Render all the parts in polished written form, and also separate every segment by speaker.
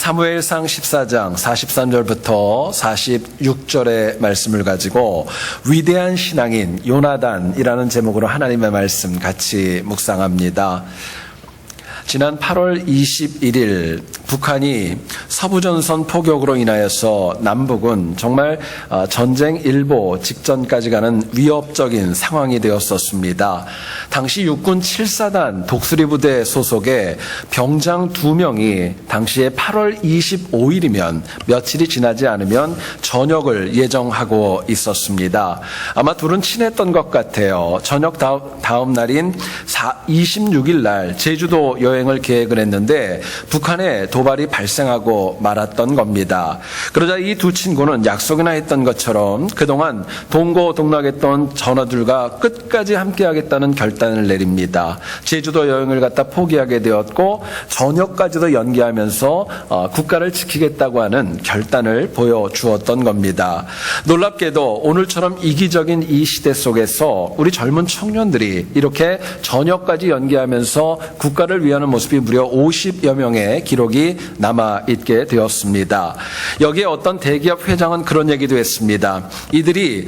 Speaker 1: 사무엘상 14장 43절부터 46절의 말씀을 가지고 위대한 신앙인 요나단이라는 제목으로 하나님의 말씀 같이 묵상합니다. 지난 8월 21일 북한이 서부전선 포격으로 인하여서 남북은 정말 전쟁 일보 직전까지 가는 위협적인 상황이 되었었습니다. 당시 육군 7사단 독수리 부대 소속의 병장 2명이 당시에 8월 25일이면 며칠이 지나지 않으면 전역을 예정하고 있었습니다. 아마 둘은 친했던 것 같아요. 저녁 다음 날인 26일 날 제주도 여행을 계획을 했는데 북한에 도발이 발생하고 말았던 겁니다. 그러자 이 두 친구는 약속이나 했던 것처럼 그동안 동고동락했던 전하들과 끝까지 함께하겠다는 결단을 내립니다. 제주도 여행을 갖다 포기하게 되었고 전역까지도 연기하면서 국가를 지키겠다고 하는 결단을 보여주었던 겁니다. 놀랍게도 오늘처럼 이기적인 이 시대 속에서 우리 젊은 청년들이 이렇게 전역까지 연기하면서 국가를 위하는 모습이 무려 50여 명의 기록이 남아있게 되었습니다. 여기에 어떤 대기업 회장은 그런 얘기도 했습니다. 이들이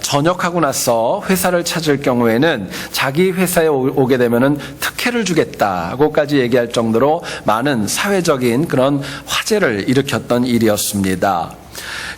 Speaker 1: 전역하고 나서 회사를 찾을 경우에는 자기 회사에 오게 되면은 특혜를 주겠다고까지 얘기할 정도로 많은 사회적인 그런 화제를 일으켰던 일이었습니다.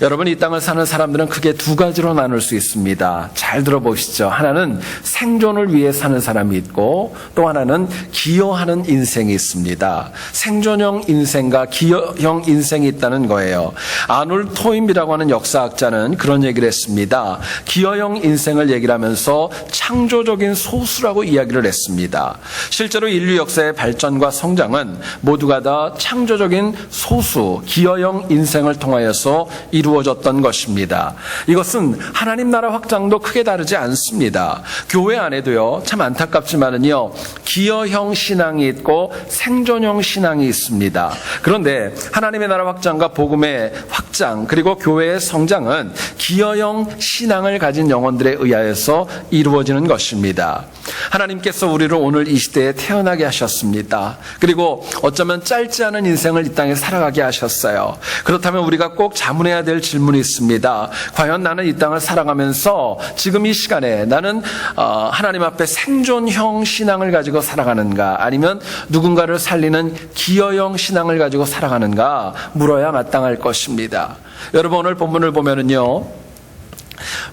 Speaker 1: 여러분, 이 땅을 사는 사람들은 크게 두 가지로 나눌 수 있습니다. 잘 들어보시죠. 하나는 생존을 위해 사는 사람이 있고 또 하나는 기여하는 인생이 있습니다. 생존형 인생과 기여형 인생이 있다는 거예요. 아놀드 토임이라고 하는 역사학자는 그런 얘기를 했습니다. 기여형 인생을 얘기를 하면서 창조적인 소수라고 이야기를 했습니다. 실제로 인류 역사의 발전과 성장은 모두가 다 창조적인 소수, 기여형 인생을 통하여서 이루어졌던 것입니다. 이것은 하나님 나라 확장도 크게 다르지 않습니다. 교회 안에도요, 참 안타깝지만은요, 기여형 신앙이 있고 생존형 신앙이 있습니다. 그런데 하나님의 나라 확장과 복음의 확장 그리고 교회의 성장은 기여형 신앙을 가진 영혼들에 의하여서 이루어지는 것입니다. 하나님께서 우리를 오늘 이 시대에 태어나게 하셨습니다. 그리고 어쩌면 짧지 않은 인생을 이 땅에 살아가게 하셨어요. 그렇다면 우리가 꼭 자문해야 될 질문이 있습니다. 과연 나는 이 땅을 살아가면서 지금 이 시간에 나는 하나님 앞에 생존형 신앙을 가지고 살아가는가, 아니면 누군가를 살리는 기여형 신앙을 가지고 살아가는가 물어야 마땅할 것입니다. 여러분, 오늘 본문을 보면은요,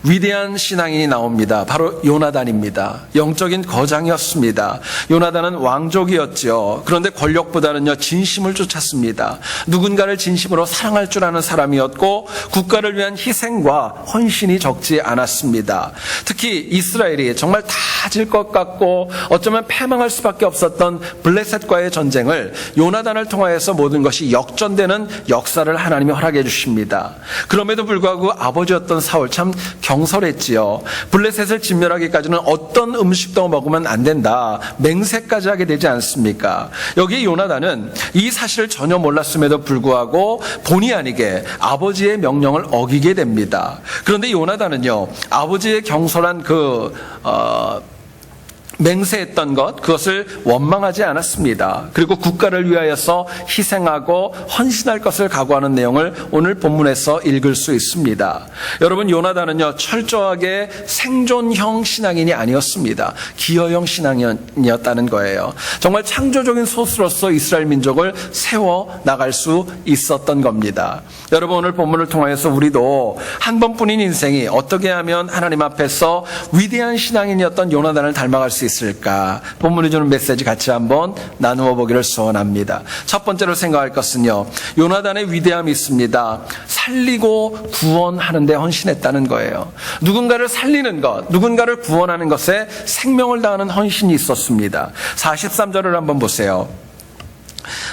Speaker 1: 위대한 신앙인이 나옵니다. 바로 요나단입니다. 영적인 거장이었습니다. 요나단은 왕족이었죠. 그런데 권력보다는요, 진심을 쫓았습니다. 누군가를 진심으로 사랑할 줄 아는 사람이었고 국가를 위한 희생과 헌신이 적지 않았습니다. 특히 이스라엘이 정말 다 질 것 같고 어쩌면 패망할 수밖에 없었던 블레셋과의 전쟁을 요나단을 통하여서 모든 것이 역전되는 역사를 하나님이 허락해 주십니다. 그럼에도 불구하고 아버지였던 사울 참 경솔했지요. 블레셋을 진멸하기까지는 어떤 음식도 먹으면 안 된다, 맹세까지 하게 되지 않습니까? 여기 요나단은 이 사실을 전혀 몰랐음에도 불구하고 본의 아니게 아버지의 명령을 어기게 됩니다. 그런데 요나단은요, 아버지의 경솔한 맹세했던 것, 그것을 원망하지 않았습니다. 그리고 국가를 위하여서 희생하고 헌신할 것을 각오하는 내용을 오늘 본문에서 읽을 수 있습니다. 여러분, 요나단은요, 철저하게 생존형 신앙인이 아니었습니다. 기여형 신앙이었다는 거예요. 정말 창조적인 소수로서 이스라엘 민족을 세워 나갈 수 있었던 겁니다. 여러분, 오늘 본문을 통하여서 우리도 한 번뿐인 인생이 어떻게 하면 하나님 앞에서 위대한 신앙인이었던 요나단을 닮아갈 수 있을까? 본문이 주는 메시지 같이 한번 나누어 보기를 소원합니다. 첫 번째로 생각할 것은요, 요나단의 위대함이 있습니다. 살리고 구원하는 데 헌신했다는 거예요. 누군가를 살리는 것, 누군가를 구원하는 것에 생명을 다하는 헌신이 있었습니다. 43절을 한번 보세요.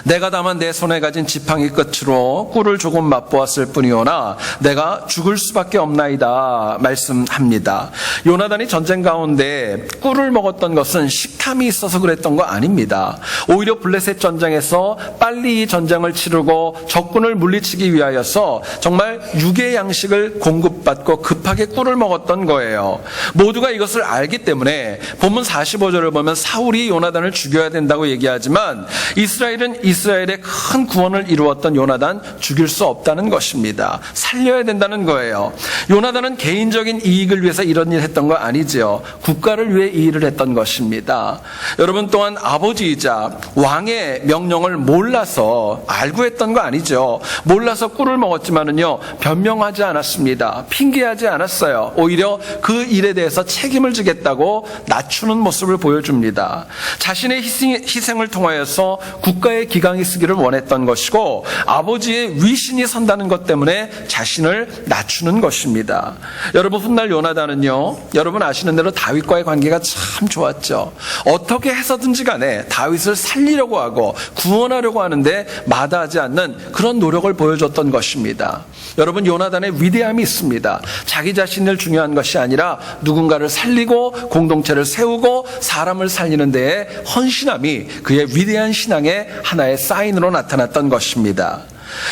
Speaker 1: 내가 다만 내 손에 가진 지팡이 끝으로 꿀을 조금 맛보았을 뿐이오나 내가 죽을 수밖에 없나이다 말씀합니다. 요나단이 전쟁 가운데 꿀을 먹었던 것은 식탐이 있어서 그랬던 거 아닙니다. 오히려 블레셋 전쟁에서 빨리 이 전쟁을 치르고 적군을 물리치기 위하여서 정말 육의 양식을 공급받고 급하게 꿀을 먹었던 거예요. 모두가 이것을 알기 때문에 본문 45절을 보면 사울이 요나단을 죽여야 된다고 얘기하지만 이스라엘 이스라엘의 큰 구원을 이루었던 요나단 죽일 수 없다는 것입니다. 살려야 된다는 거예요. 요나단은 개인적인 이익을 위해서 이런 일을 했던 거 아니죠. 국가를 위해 이 일을 했던 것입니다. 여러분, 또한 아버지이자 왕의 명령을 몰라서 알고 했던 거 아니죠. 몰라서 꿀을 먹었지만은요, 변명하지 않았습니다. 핑계하지 않았어요. 오히려 그 일에 대해서 책임을 지겠다고 낮추는 모습을 보여줍니다. 자신의 희생을 통하여서 국가의 기강이 쓰기를 원했던 것이고, 아버지의 위신이 선다는 것 때문에 자신을 낮추는 것입니다. 여러분, 훗날 요나단은요, 여러분 아시는 대로 다윗과의 관계가 참 좋았죠. 어떻게 해서든지 간에 다윗을 살리려고 하고 구원하려고 하는데 마다하지 않는 그런 노력을 보여줬던 것입니다. 여러분, 요나단의 위대함이 있습니다. 자기 자신을 중요한 것이 아니라 누군가를 살리고 공동체를 세우고 사람을 살리는 데에 헌신함이 그의 위대한 신앙의 하나의 사인으로 나타났던 것입니다.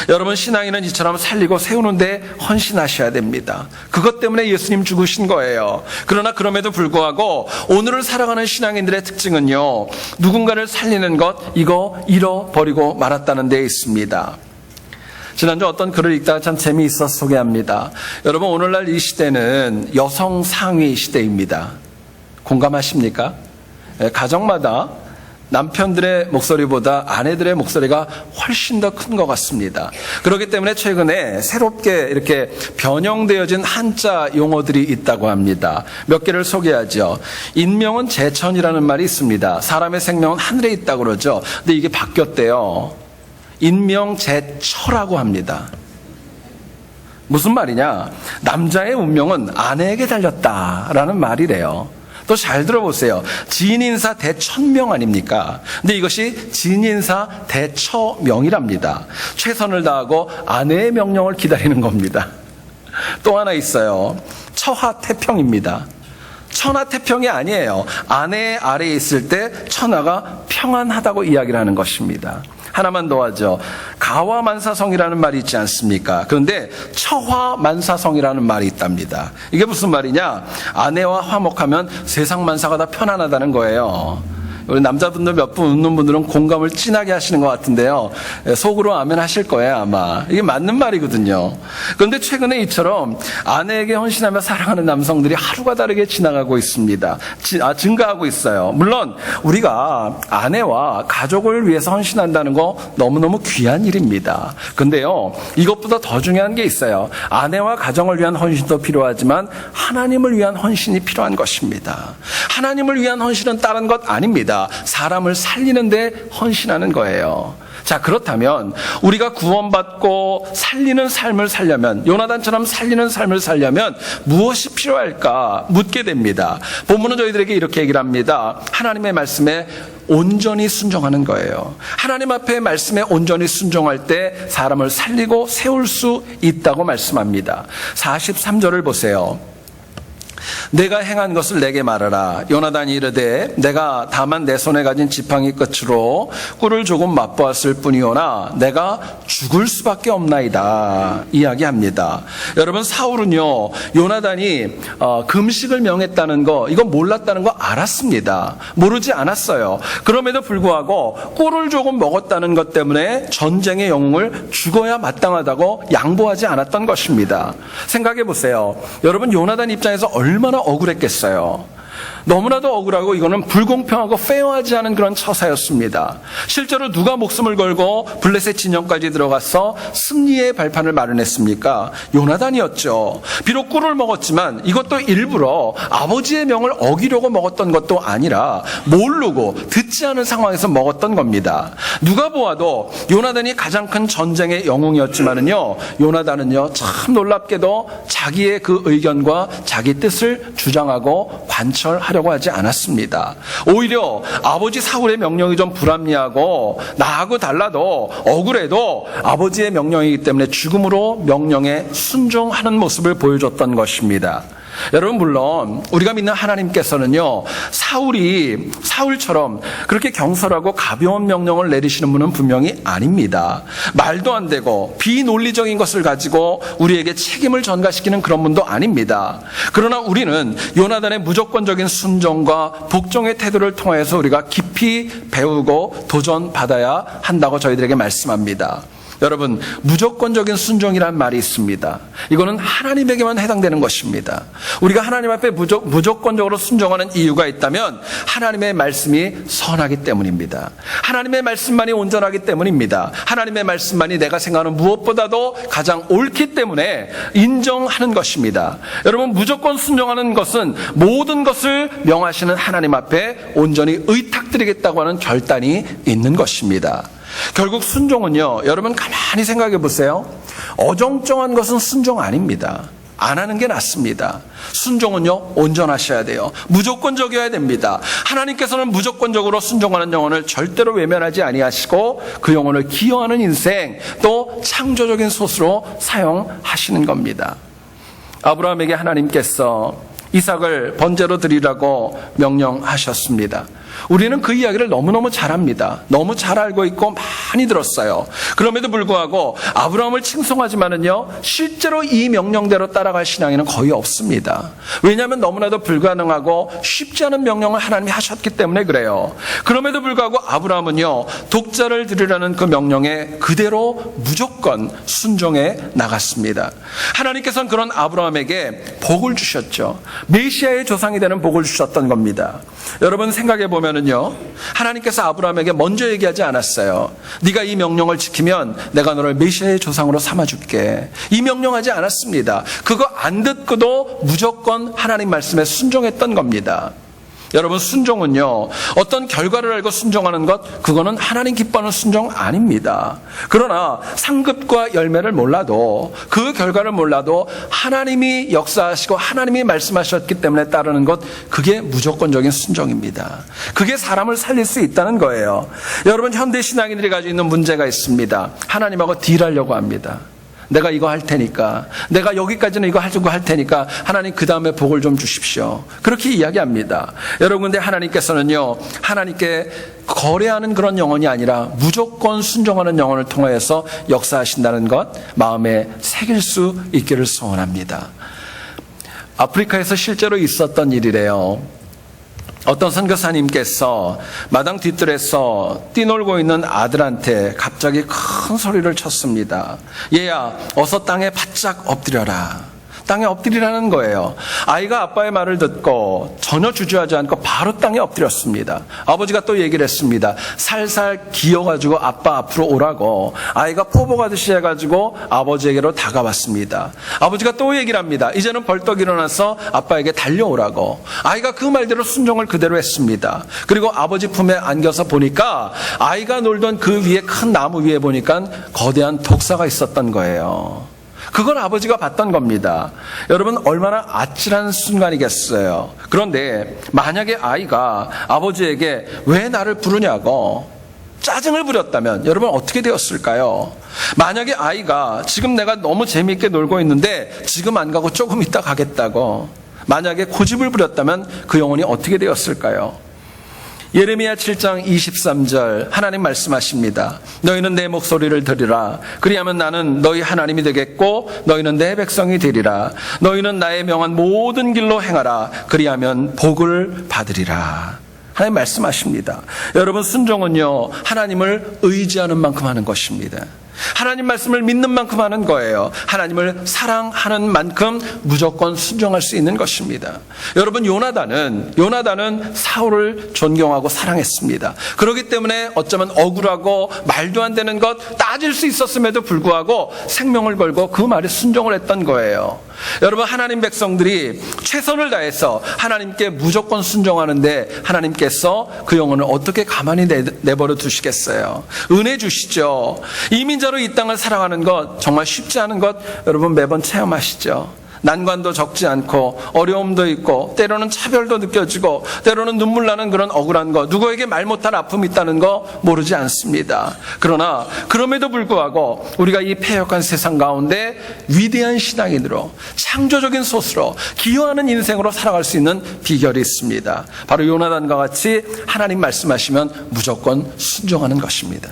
Speaker 1: 여러분, 신앙인은 이처럼 살리고 세우는 데 헌신하셔야 됩니다. 그것 때문에 예수님 죽으신 거예요. 그러나 그럼에도 불구하고 오늘을 살아가는 신앙인들의 특징은요, 누군가를 살리는 것, 이거 잃어버리고 말았다는 데 있습니다. 지난주 어떤 글을 읽다가 참 재미있어서 소개합니다. 여러분, 오늘날 이 시대는 여성 상위 시대입니다. 공감하십니까? 가정마다 남편들의 목소리보다 아내들의 목소리가 훨씬 더 큰 것 같습니다. 그렇기 때문에 최근에 새롭게 이렇게 변형되어진 한자 용어들이 있다고 합니다. 몇 개를 소개하죠. 인명은 제천이라는 말이 있습니다. 사람의 생명은 하늘에 있다고 그러죠. 근데 이게 바뀌었대요. 인명제처라고 합니다. 무슨 말이냐? 남자의 운명은 아내에게 달렸다라는 말이래요. 또 잘 들어보세요. 진인사 대천명 아닙니까? 근데 이것이 진인사 대처명이랍니다. 최선을 다하고 아내의 명령을 기다리는 겁니다. 또 하나 있어요. 처하태평입니다. 천하태평이 아니에요. 아내 아래에 있을 때 천하가 평안하다고 이야기를 하는 것입니다. 하나만 더 하죠. 가화만사성이라는 말이 있지 않습니까? 그런데 처화만사성이라는 말이 있답니다. 이게 무슨 말이냐? 아내와 화목하면 세상 만사가 다 편안하다는 거예요. 우리 남자분들 몇 분 웃는 분들은 공감을 진하게 하시는 것 같은데요. 속으로 아멘 하실 거예요, 아마. 이게 맞는 말이거든요. 그런데 최근에 이처럼 아내에게 헌신하며 사랑하는 남성들이 하루가 다르게 지나가고 있습니다. 증가하고 있어요. 물론 우리가 아내와 가족을 위해서 헌신한다는 거 너무너무 귀한 일입니다. 근데요, 이것보다 더 중요한 게 있어요. 아내와 가정을 위한 헌신도 필요하지만 하나님을 위한 헌신이 필요한 것입니다. 하나님을 위한 헌신은 다른 것 아닙니다. 사람을 살리는 데 헌신하는 거예요. 자, 그렇다면 우리가 구원받고 살리는 삶을 살려면, 요나단처럼 살리는 삶을 살려면 무엇이 필요할까 묻게 됩니다. 본문은 저희들에게 이렇게 얘기를 합니다. 하나님의 말씀에 온전히 순종하는 거예요. 하나님 앞에 말씀에 온전히 순종할 때 사람을 살리고 세울 수 있다고 말씀합니다. 43절을 보세요. 내가 행한 것을 내게 말하라. 요나단이 이르되 내가 다만 내 손에 가진 지팡이 끝으로 꿀을 조금 맛보았을 뿐이오나 내가 죽을 수밖에 없나이다 이야기합니다. 여러분, 사울은요, 요나단이 금식을 명했다는 거, 이거 몰랐다는 거 알았습니다. 모르지 않았어요. 그럼에도 불구하고 꿀을 조금 먹었다는 것 때문에 전쟁의 영웅을 죽어야 마땅하다고 양보하지 않았던 것입니다. 생각해 보세요. 여러분, 요나단 입장에서 얼마나 억울했겠어요. 너무나도 억울하고 이거는 불공평하고 페어하지 않은 그런 처사였습니다. 실제로 누가 목숨을 걸고 블레셋 진영까지 들어가서 승리의 발판을 마련했습니까? 요나단이었죠. 비록 꿀을 먹었지만 이것도 일부러 아버지의 명을 어기려고 먹었던 것도 아니라 모르고 듣지 않은 상황에서 먹었던 겁니다. 누가 보아도 요나단이 가장 큰 전쟁의 영웅이었지만은요, 요나단은요, 참 놀랍게도 자기의 그 의견과 자기 뜻을 주장하고 관철하려고 하지 않았습니다. 오히려 아버지 사울의 명령이 좀 불합리하고 나하고 달라도 억울해도 아버지의 명령이기 때문에 죽음으로 명령에 순종하는 모습을 보여줬던 것입니다. 여러분, 물론 우리가 믿는 하나님께서는요, 사울처럼 그렇게 경솔하고 가벼운 명령을 내리시는 분은 분명히 아닙니다. 말도 안 되고 비논리적인 것을 가지고 우리에게 책임을 전가시키는 그런 분도 아닙니다. 그러나 우리는 요나단의 무조건적인 순종과 복종의 태도를 통해서 우리가 깊이 배우고 도전받아야 한다고 저희들에게 말씀합니다. 여러분, 무조건적인 순종이란 말이 있습니다. 이거는 하나님에게만 해당되는 것입니다. 우리가 하나님 앞에 무조건적으로 순종하는 이유가 있다면 하나님의 말씀이 선하기 때문입니다. 하나님의 말씀만이 온전하기 때문입니다. 하나님의 말씀만이 내가 생각하는 무엇보다도 가장 옳기 때문에 인정하는 것입니다. 여러분, 무조건 순종하는 것은 모든 것을 명하시는 하나님 앞에 온전히 의탁드리겠다고 하는 결단이 있는 것입니다. 결국 순종은요, 여러분 가만히 생각해 보세요. 어정쩡한 것은 순종 아닙니다. 안 하는 게 낫습니다. 순종은요, 온전하셔야 돼요. 무조건적이어야 됩니다. 하나님께서는 무조건적으로 순종하는 영혼을 절대로 외면하지 아니하시고 그 영혼을 기여하는 인생, 또 창조적인 소스로 사용하시는 겁니다. 아브라함에게 하나님께서 이삭을 번제로 드리라고 명령하셨습니다. 우리는 그 이야기를 너무너무 잘 압니다. 너무 잘 알고 있고 많이 들었어요. 그럼에도 불구하고 아브라함을 칭송하지만은요, 실제로 이 명령대로 따라갈 신앙에는 거의 없습니다. 왜냐하면 너무나도 불가능하고 쉽지 않은 명령을 하나님이 하셨기 때문에 그래요. 그럼에도 불구하고 아브라함은요, 독자를 드리라는 그 명령에 그대로 무조건 순종해 나갔습니다. 하나님께서는 그런 아브라함에게 복을 주셨죠. 메시아의 조상이 되는 복을 주셨던 겁니다. 여러분, 생각해 보면은요, 하나님께서 아브라함에게 먼저 얘기하지 않았어요. 네가 이 명령을 지키면 내가 너를 메시아의 조상으로 삼아줄게. 이 명령하지 않았습니다. 그거 안 듣고도 무조건 하나님 말씀에 순종했던 겁니다. 여러분, 순종은요, 어떤 결과를 알고 순종하는 것, 그거는 하나님 기뻐하는 순종 아닙니다. 그러나 상급과 열매를 몰라도, 그 결과를 몰라도 하나님이 역사하시고 하나님이 말씀하셨기 때문에 따르는 것, 그게 무조건적인 순종입니다. 그게 사람을 살릴 수 있다는 거예요. 여러분, 현대 신앙인들이 가지고 있는 문제가 있습니다. 하나님하고 딜하려고 합니다. 내가 이거 할 테니까, 내가 여기까지는 이거 하려고 할 테니까 하나님 그 다음에 복을 좀 주십시오. 그렇게 이야기합니다. 여러분, 근데 하나님께서는요, 하나님께 거래하는 그런 영혼이 아니라 무조건 순종하는 영혼을 통해서 역사하신다는 것, 마음에 새길 수 있기를 소원합니다. 아프리카에서 실제로 있었던 일이래요. 어떤 선교사님께서 마당 뒷뜰에서 뛰놀고 있는 아들한테 갑자기 큰 소리를 쳤습니다. 얘야, 어서 땅에 바짝 엎드려라. 땅에 엎드리라는 거예요. 아이가 아빠의 말을 듣고 전혀 주저하지 않고 바로 땅에 엎드렸습니다. 아버지가 또 얘기를 했습니다. 살살 기어가지고 아빠 앞으로 오라고. 아이가 포복하듯이 해가지고 아버지에게로 다가왔습니다. 아버지가 또 얘기를 합니다. 이제는 벌떡 일어나서 아빠에게 달려오라고. 아이가 그 말대로 순종을 그대로 했습니다. 그리고 아버지 품에 안겨서 보니까 아이가 놀던 그 위에 큰 나무 위에 보니까 거대한 독사가 있었던 거예요. 그걸 아버지가 봤던 겁니다. 여러분, 얼마나 아찔한 순간이겠어요. 그런데 만약에 아이가 아버지에게 왜 나를 부르냐고 짜증을 부렸다면 여러분 어떻게 되었을까요? 만약에 아이가 지금 내가 너무 재미있게 놀고 있는데 지금 안 가고 조금 있다 가겠다고 만약에 고집을 부렸다면 그 영혼이 어떻게 되었을까요? 예레미야 7장 23절 하나님 말씀하십니다. 너희는 내 목소리를 들으라. 그리하면 나는 너희 하나님이 되겠고 너희는 내 백성이 되리라. 너희는 나의 명한 모든 길로 행하라. 그리하면 복을 받으리라. 하나님 말씀하십니다. 여러분, 순종은요, 하나님을 의지하는 만큼 하는 것입니다. 하나님 말씀을 믿는 만큼 하는 거예요. 하나님을 사랑하는 만큼 무조건 순종할 수 있는 것입니다. 여러분, 요나단은 사울을 존경하고 사랑했습니다. 그렇기 때문에 어쩌면 억울하고 말도 안 되는 것 따질 수 있었음에도 불구하고 생명을 걸고 그 말에 순종을 했던 거예요. 여러분, 하나님 백성들이 최선을 다해서 하나님께 무조건 순종하는데 하나님께서 그 영혼을 어떻게 가만히 내버려 두시겠어요? 은혜 주시죠. 이민자로 이 땅을 살아가는 것 정말 쉽지 않은 것 여러분 매번 체험하시죠. 난관도 적지 않고 어려움도 있고 때로는 차별도 느껴지고 때로는 눈물 나는 그런 억울한 거, 누구에게 말 못할 아픔이 있다는 거 모르지 않습니다. 그러나 그럼에도 불구하고 우리가 이 패역한 세상 가운데 위대한 신앙인으로 창조적인 소스로 기여하는 인생으로 살아갈 수 있는 비결이 있습니다. 바로 요나단과 같이 하나님 말씀하시면 무조건 순종하는 것입니다.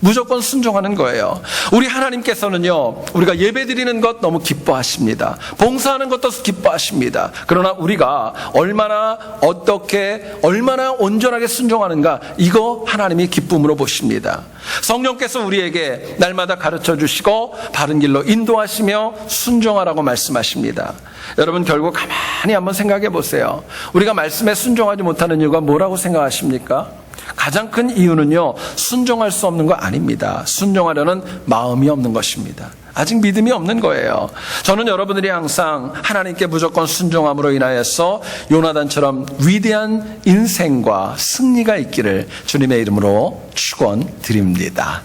Speaker 1: 무조건 순종하는 거예요. 우리 하나님께서는요, 우리가 예배드리는 것 너무 기뻐하십니다. 봉사하는 것도 기뻐하십니다. 그러나 우리가 얼마나 어떻게 얼마나 온전하게 순종하는가, 이거 하나님이 기쁨으로 보십니다. 성령께서 우리에게 날마다 가르쳐 주시고 바른 길로 인도하시며 순종하라고 말씀하십니다. 여러분, 결국 가만히 한번 생각해 보세요. 우리가 말씀에 순종하지 못하는 이유가 뭐라고 생각하십니까? 가장 큰 이유는요, 순종할 수 없는 거 아닙니다. 순종하려는 마음이 없는 것입니다. 아직 믿음이 없는 거예요. 저는 여러분들이 항상 하나님께 무조건 순종함으로 인하여서 요나단처럼 위대한 인생과 승리가 있기를 주님의 이름으로 축원드립니다.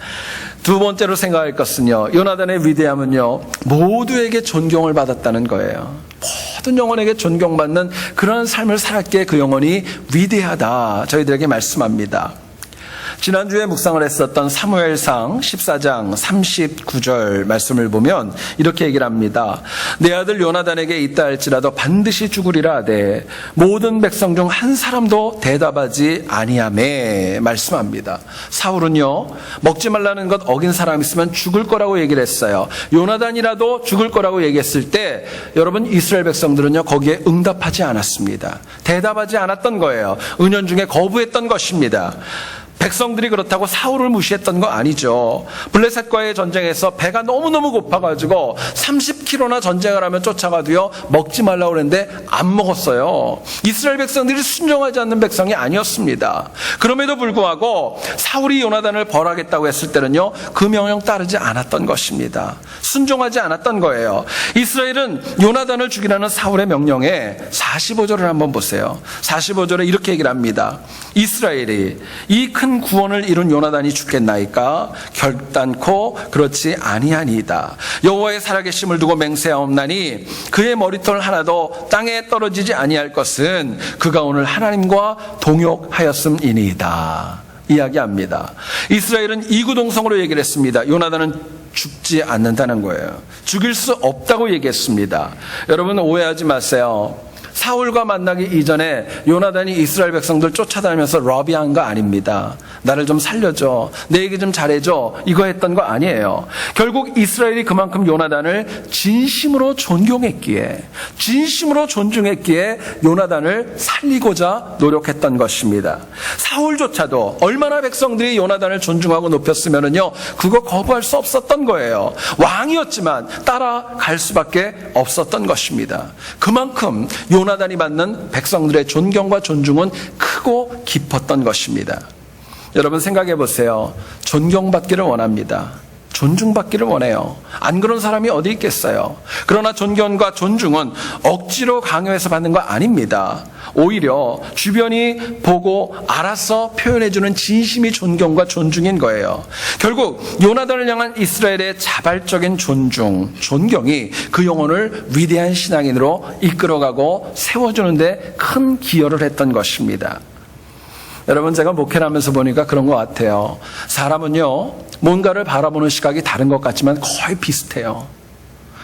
Speaker 1: 두 번째로 생각할 것은요, 요나단의 위대함은요, 모두에게 존경을 받았다는 거예요. 모든 영혼에게 존경받는 그런 삶을 살았기에 그 영혼이 위대하다, 저희들에게 말씀합니다. 지난주에 묵상을 했었던 사무엘상 14장 39절 말씀을 보면 이렇게 얘기를 합니다. 내 아들 요나단에게 있다 할지라도 반드시 죽으리라 하되 모든 백성 중 한 사람도 대답하지 아니하매 말씀합니다. 사울은요, 먹지 말라는 것 어긴 사람 있으면 죽을 거라고 얘기를 했어요. 요나단이라도 죽을 거라고 얘기했을 때 여러분, 이스라엘 백성들은요 거기에 응답하지 않았습니다. 대답하지 않았던 거예요. 은연중에 거부했던 것입니다. 백성들이 그렇다고 사울을 무시했던 거 아니죠. 블레셋과의 전쟁에서 배가 너무너무 고파가지고 30km나 전쟁을 하면 쫓아가도요 먹지 말라고 그랬는데 안 먹었어요. 이스라엘 백성들이 순종하지 않는 백성이 아니었습니다. 그럼에도 불구하고 사울이 요나단을 벌하겠다고 했을 때는요 그 명령 따르지 않았던 것입니다. 순종하지 않았던 거예요. 이스라엘은 요나단을 죽이라는 사울의 명령에 45절을 한번 보세요. 45절에 이렇게 얘기를 합니다. 이스라엘이 이 큰 구원을 이룬 요나단이 죽겠나이까? 결단코 그렇지 아니하니이다. 여호와의 살아계심을 두고 맹세하옵나니 그의 머리털 하나도 땅에 떨어지지 아니할 것은 그가 오늘 하나님과 동역하였음이니이다. 이야기합니다. 이스라엘은 이구동성으로 얘기를 했습니다. 요나단은 죽지 않는다는 거예요. 죽일 수 없다고 얘기했습니다. 여러분, 오해하지 마세요. 사울과 만나기 이전에 요나단이 이스라엘 백성들 쫓아다니면서 러비한 거 아닙니다. 나를 좀 살려줘, 내 얘기 좀 잘해줘, 이거 했던 거 아니에요. 결국 이스라엘이 그만큼 요나단을 진심으로 존경했기에, 진심으로 존중했기에 요나단을 살리고자 노력했던 것입니다. 사울조차도 얼마나 백성들이 요나단을 존중하고 높였으면은요 그거 거부할 수 없었던 거예요. 왕이었지만 따라갈 수밖에 없었던 것입니다. 그만큼 요나단이 받는 백성들의 존경과 존중은 크고 깊었던 것입니다. 여러분, 생각해 보세요. 존경받기를 원합니다. 존중받기를 원해요. 안 그런 사람이 어디 있겠어요. 그러나 존경과 존중은 억지로 강요해서 받는 거 아닙니다. 오히려 주변이 보고 알아서 표현해주는 진심이 존경과 존중인 거예요. 결국 요나단을 향한 이스라엘의 자발적인 존경이 그 영혼을 위대한 신앙인으로 이끌어가고 세워주는데 큰 기여를 했던 것입니다. 여러분, 제가 목회를 하면서 보니까 그런 것 같아요. 사람은요, 뭔가를 바라보는 시각이 다른 것 같지만 거의 비슷해요.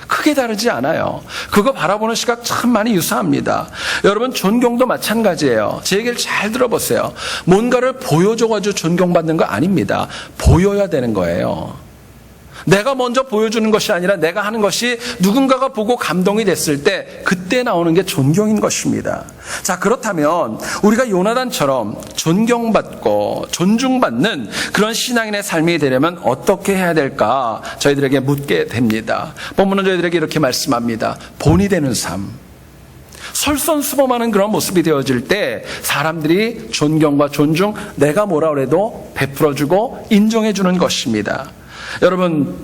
Speaker 1: 크게 다르지 않아요. 그거 바라보는 시각 참 많이 유사합니다. 여러분, 존경도 마찬가지예요. 제 얘기를 잘 들어보세요. 뭔가를 보여줘가지고 존경받는 거 아닙니다. 보여야 되는 거예요. 내가 먼저 보여주는 것이 아니라 내가 하는 것이 누군가가 보고 감동이 됐을 때 그때 나오는 게 존경인 것입니다. 자, 그렇다면 우리가 요나단처럼 존경받고 존중받는 그런 신앙인의 삶이 되려면 어떻게 해야 될까? 저희들에게 묻게 됩니다. 본문은 저희들에게 이렇게 말씀합니다. 본이 되는 삶. 솔선수범하는 그런 모습이 되어질 때 사람들이 존경과 존중, 내가 뭐라 그래도 베풀어주고 인정해주는 것입니다. 여러분,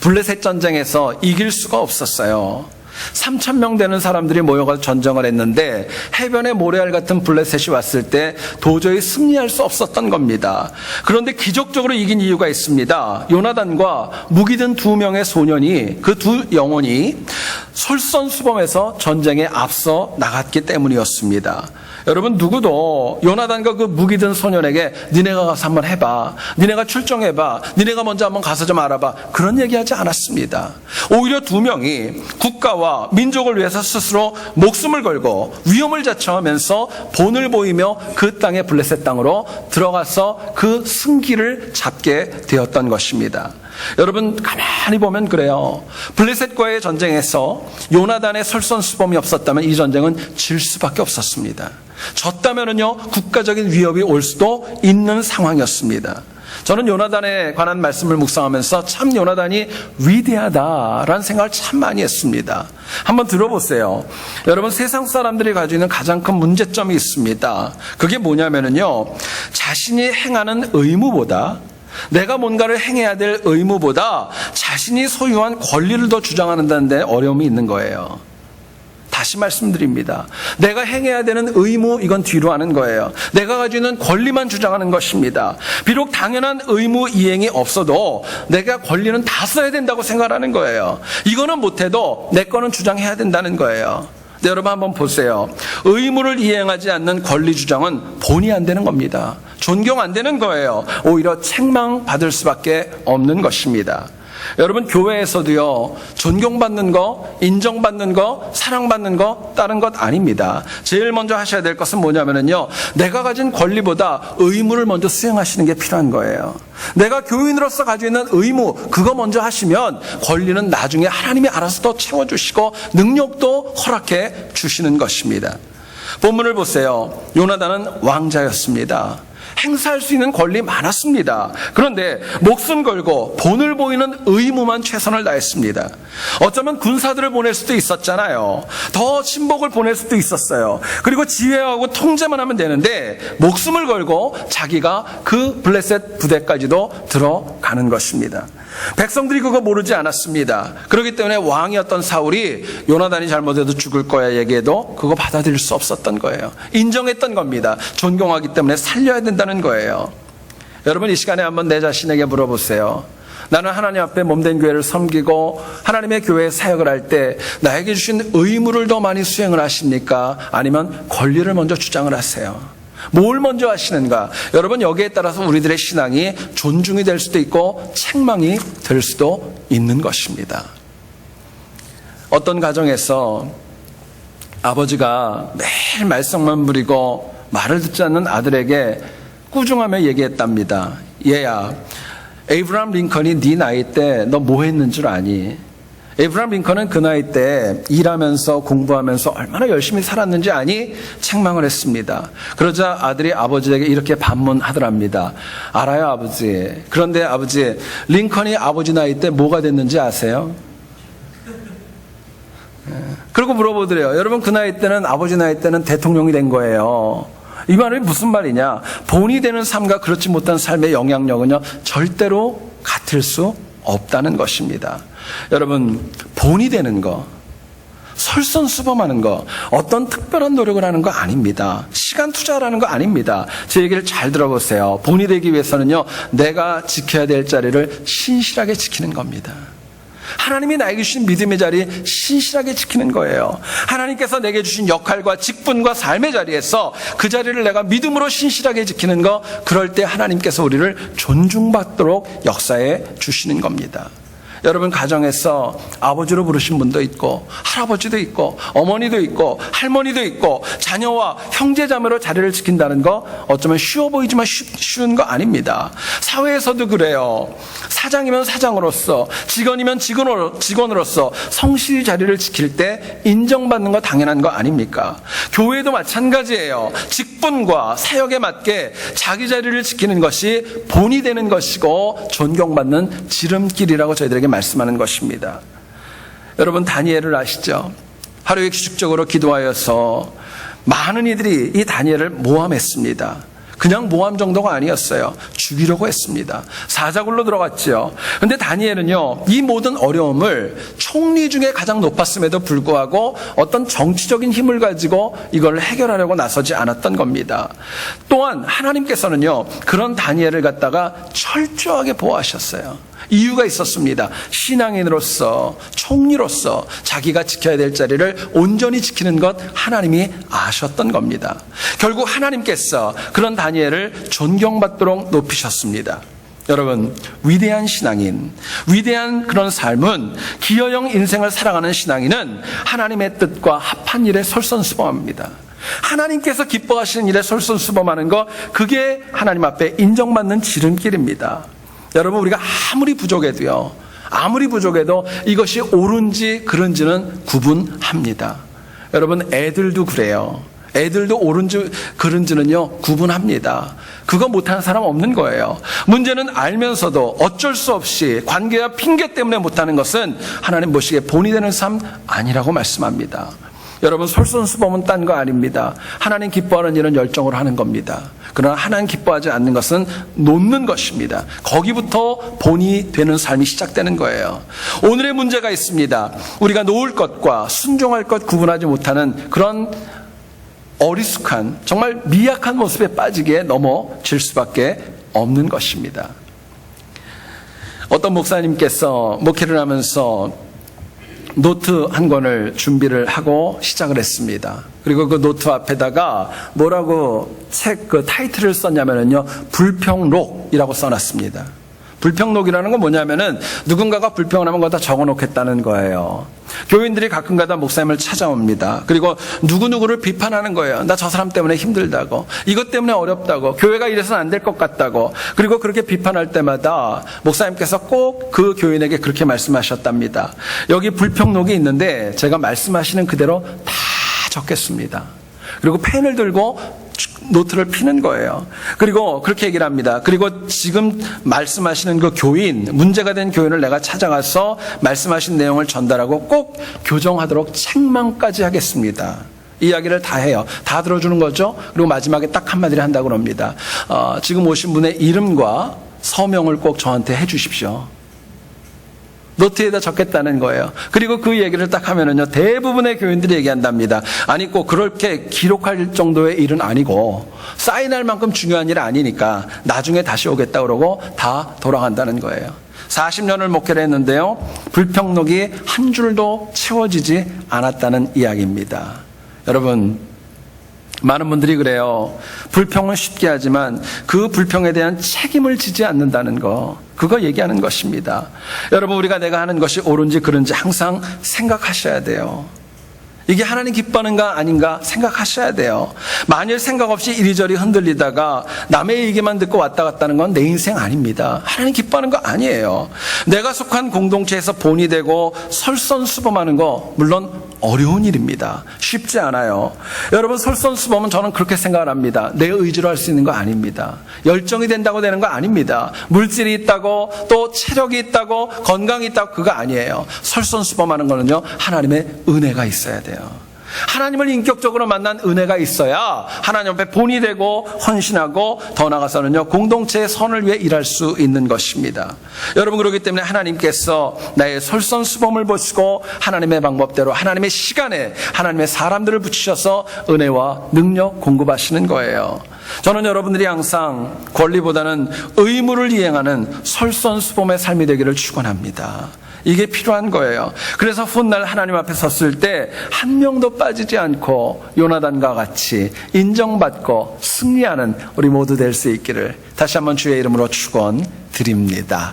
Speaker 1: 블레셋 전쟁에서 이길 수가 없었어요. 3,000명 되는 사람들이 모여가지고 전쟁을 했는데 해변에 모래알 같은 블레셋이 왔을 때 도저히 승리할 수 없었던 겁니다. 그런데 기적적으로 이긴 이유가 있습니다. 요나단과 무기든 2명의 소년이, 그 두 영혼이 솔선수범해서 전쟁에 앞서 나갔기 때문이었습니다. 여러분, 누구도 요나단과 그 무기든 소년에게 니네가 가서 한번 해봐, 니네가 출정해봐, 니네가 먼저 한번 가서 좀 알아봐, 그런 얘기하지 않았습니다. 오히려 두 명이 국가와 민족을 위해서 스스로 목숨을 걸고 위험을 자처하면서 본을 보이며 그 땅의 블레셋 땅으로 들어가서 그 승기를 잡게 되었던 것입니다. 여러분, 가만히 보면 그래요. 블레셋과의 전쟁에서 요나단의 설선수범이 없었다면 이 전쟁은 질 수밖에 없었습니다. 졌다면은요, 국가적인 위협이 올 수도 있는 상황이었습니다. 저는 요나단에 관한 말씀을 묵상하면서 참 요나단이 위대하다라는 생각을 참 많이 했습니다. 한번 들어보세요. 여러분, 세상 사람들이 가지고 있는 가장 큰 문제점이 있습니다. 그게 뭐냐면은요, 자신이 행하는 의무보다, 내가 뭔가를 행해야 될 의무보다 자신이 소유한 권리를 더 주장하는 데 어려움이 있는 거예요. 다시 말씀드립니다. 내가 행해야 되는 의무, 이건 뒤로 하는 거예요. 내가 가지고 있는 권리만 주장하는 것입니다. 비록 당연한 의무 이행이 없어도 내가 권리는 다 써야 된다고 생각하는 거예요. 이거는 못해도 내 거는 주장해야 된다는 거예요. 네, 여러분 한번 보세요. 의무를 이행하지 않는 권리 주장은 본이 안 되는 겁니다. 존경 안 되는 거예요. 오히려 책망받을 수밖에 없는 것입니다. 여러분, 교회에서도요, 존경받는 거, 인정받는 거, 사랑받는 거 다른 것 아닙니다. 제일 먼저 하셔야 될 것은 뭐냐면요, 내가 가진 권리보다 의무를 먼저 수행하시는 게 필요한 거예요. 내가 교인으로서 가지고 있는 의무, 그거 먼저 하시면 권리는 나중에 하나님이 알아서 더 채워주시고 능력도 허락해 주시는 것입니다. 본문을 보세요. 요나단은 왕자였습니다. 행사할 수 있는 권리 많았습니다. 그런데 목숨 걸고 본을 보이는 의무만 최선을 다했습니다. 어쩌면 군사들을 보낼 수도 있었잖아요. 더 신복을 보낼 수도 있었어요. 그리고 지휘하고 통제만 하면 되는데 목숨을 걸고 자기가 그 블레셋 부대까지도 들어가는 것입니다. 백성들이 그거 모르지 않았습니다. 그렇기 때문에 왕이었던 사울이 요나단이 잘못해도 죽을 거야 얘기해도 그거 받아들일 수 없었던 거예요. 인정했던 겁니다. 존경하기 때문에 살려야 된다는 거예요. 여러분, 이 시간에 한번 내 자신에게 물어보세요. 나는 하나님 앞에 몸된 교회를 섬기고 하나님의 교회에 사역을 할 때 나에게 주신 의무를 더 많이 수행을 하십니까? 아니면 권리를 먼저 주장을 하세요? 뭘 먼저 하시는가? 여러분, 여기에 따라서 우리들의 신앙이 존중이 될 수도 있고 책망이 될 수도 있는 것입니다. 어떤 가정에서 아버지가 매일 말썽만 부리고 말을 듣지 않는 아들에게 꾸중하며 얘기했답니다. 얘야, 에이브라함 링컨이 네 나이 때 너 뭐 했는 줄 아니? 에이브라함 링컨은 그 나이 때 일하면서 공부하면서 얼마나 열심히 살았는지 아니? 책망을 했습니다. 그러자 아들이 아버지에게 이렇게 반문하더랍니다. 알아요, 아버지. 그런데 아버지, 링컨이 아버지 나이 때 뭐가 됐는지 아세요? 그리고 물어보더래요. 여러분, 그 나이 때는, 아버지 나이 때는 대통령이 된 거예요. 이 말이 무슨 말이냐? 본이 되는 삶과 그렇지 못한 삶의 영향력은요, 절대로 같을 수 없다는 것입니다. 여러분, 본이 되는 거, 솔선수범하는 거, 어떤 특별한 노력을 하는 거 아닙니다. 시간 투자라는 거 아닙니다. 제 얘기를 잘 들어보세요. 본이 되기 위해서는요, 내가 지켜야 될 자리를 신실하게 지키는 겁니다. 하나님이 나에게 주신 믿음의 자리 신실하게 지키는 거예요. 하나님께서 내게 주신 역할과 직분과 삶의 자리에서 그 자리를 내가 믿음으로 신실하게 지키는 거, 그럴 때 하나님께서 우리를 존중받도록 역사해 주시는 겁니다. 여러분, 가정에서 아버지로 부르신 분도 있고 할아버지도 있고 어머니도 있고 할머니도 있고 자녀와 형제자매로 자리를 지킨다는 거 어쩌면 쉬워 보이지만 쉬운 거 아닙니다. 사회에서도 그래요. 사장이면 사장으로서, 직원이면 직원으로서 성실히 자리를 지킬 때 인정받는 거 당연한 거 아닙니까? 교회도 마찬가지예요. 직분과 사역에 맞게 자기 자리를 지키는 것이 본이 되는 것이고 존경받는 지름길이라고 저희들에게 말씀하는 것입니다. 여러분, 다니엘을 아시죠? 하루에 규칙적으로 기도하여서 많은 이들이 이 다니엘을 모함했습니다. 그냥 모함 정도가 아니었어요. 죽이려고 했습니다. 사자굴로 들어갔죠. 그런데 다니엘은요, 이 모든 어려움을 총리 중에 가장 높았음에도 불구하고 어떤 정치적인 힘을 가지고 이걸 해결하려고 나서지 않았던 겁니다. 또한 하나님께서는요, 그런 다니엘을 갖다가 철저하게 보호하셨어요. 이유가 있었습니다. 신앙인으로서, 총리로서 자기가 지켜야 될 자리를 온전히 지키는 것 하나님이 아셨던 겁니다. 결국 하나님께서 그런 다니엘을 존경받도록 높이셨습니다. 여러분, 위대한 신앙인, 위대한 그런 삶은 기여형 인생을 살아가는 신앙인은 하나님의 뜻과 합한 일에 솔선수범합니다. 하나님께서 기뻐하시는 일에 솔선수범하는 것, 그게 하나님 앞에 인정받는 지름길입니다. 여러분, 우리가 아무리 부족해도 이것이 옳은지 그른지는 구분합니다. 여러분, 애들도 그래요. 애들도 옳은지 그른지는요, 구분합니다. 그거 못하는 사람 없는 거예요. 문제는 알면서도 어쩔 수 없이 관계와 핑계 때문에 못하는 것은 하나님 보시기에 본이 되는 삶 아니라고 말씀합니다. 여러분, 솔선수범은 딴 거 아닙니다. 하나님 기뻐하는 일은 열정으로 하는 겁니다. 그러나 하나님 기뻐하지 않는 것은 놓는 것입니다. 거기부터 본이 되는 삶이 시작되는 거예요. 오늘의 문제가 있습니다. 우리가 놓을 것과 순종할 것 구분하지 못하는 그런 어리숙한, 정말 미약한 모습에 빠지기에 넘어질 수밖에 없는 것입니다. 어떤 목사님께서 목회를 하면서 노트 한 권을 준비를 하고 시작을 했습니다. 그리고 그 노트 앞에다가 뭐라고 책 그 타이틀을 썼냐면요, 불평록이라고 써놨습니다. 불평록이라는 건 뭐냐면은 누군가가 불평을 하면 그거 다 적어놓겠다는 거예요. 교인들이 가끔가다 목사님을 찾아옵니다. 그리고 누구누구를 비판하는 거예요. 나 저 사람 때문에 힘들다고, 이것 때문에 어렵다고, 교회가 이래서는 안 될 것 같다고. 그리고 그렇게 비판할 때마다 목사님께서 꼭 그 교인에게 그렇게 말씀하셨답니다. 여기 불평록이 있는데 제가 말씀하시는 그대로 다 적겠습니다. 그리고 펜을 들고 노트를 피는 거예요. 그리고 그렇게 얘기를 합니다. 그리고 지금 말씀하시는 그 교인, 문제가 된 교인을 내가 찾아가서 말씀하신 내용을 전달하고 꼭 교정하도록 책망까지 하겠습니다. 이야기를 다 해요. 다 들어주는 거죠. 그리고 마지막에 딱 한마디를 한다고 합니다. 지금 오신 분의 이름과 서명을 꼭 저한테 해 주십시오. 노트에다 적겠다는 거예요. 그리고 그 얘기를 딱 하면은요, 대부분의 교인들이 얘기한답니다. 아니, 꼭 그렇게 기록할 정도의 일은 아니고, 사인할 만큼 중요한 일 아니니까 나중에 다시 오겠다 그러고 다 돌아간다는 거예요. 40년을 목회를 했는데요, 불평록이 한 줄도 채워지지 않았다는 이야기입니다. 여러분, 많은 분들이 그래요. 불평은 쉽게 하지만 그 불평에 대한 책임을 지지 않는다는 거, 그거 얘기하는 것입니다. 여러분, 우리가 내가 하는 것이 옳은지 그른지 항상 생각하셔야 돼요. 이게 하나님 기뻐하는가 아닌가 생각하셔야 돼요. 만일 생각 없이 이리저리 흔들리다가 남의 얘기만 듣고 왔다 갔다 하는 건 내 인생 아닙니다. 하나님 기뻐하는 거 아니에요. 내가 속한 공동체에서 본이 되고 설선수범하는 거 물론 어려운 일입니다. 쉽지 않아요. 여러분, 설선수범은 저는 그렇게 생각을 합니다. 내 의지로 할 수 있는 거 아닙니다. 열정이 된다고 되는 거 아닙니다. 물질이 있다고, 또 체력이 있다고, 건강이 있다고, 그거 아니에요. 설선수범하는 거는요, 하나님의 은혜가 있어야 돼요. 하나님을 인격적으로 만난 은혜가 있어야 하나님 앞에 본이 되고 헌신하고, 더 나아가서는요, 공동체의 선을 위해 일할 수 있는 것입니다. 여러분, 그렇기 때문에 하나님께서 나의 솔선수범을 보시고 하나님의 방법대로, 하나님의 시간에 하나님의 사람들을 붙이셔서 은혜와 능력 공급하시는 거예요. 저는 여러분들이 항상 권리보다는 의무를 이행하는 솔선수범의 삶이 되기를 축원합니다. 이게 필요한 거예요. 그래서 훗날 하나님 앞에 섰을 때 한 명도 빠지지 않고 요나단과 같이 인정받고 승리하는 우리 모두 될 수 있기를 다시 한번 주의 이름으로 축원드립니다.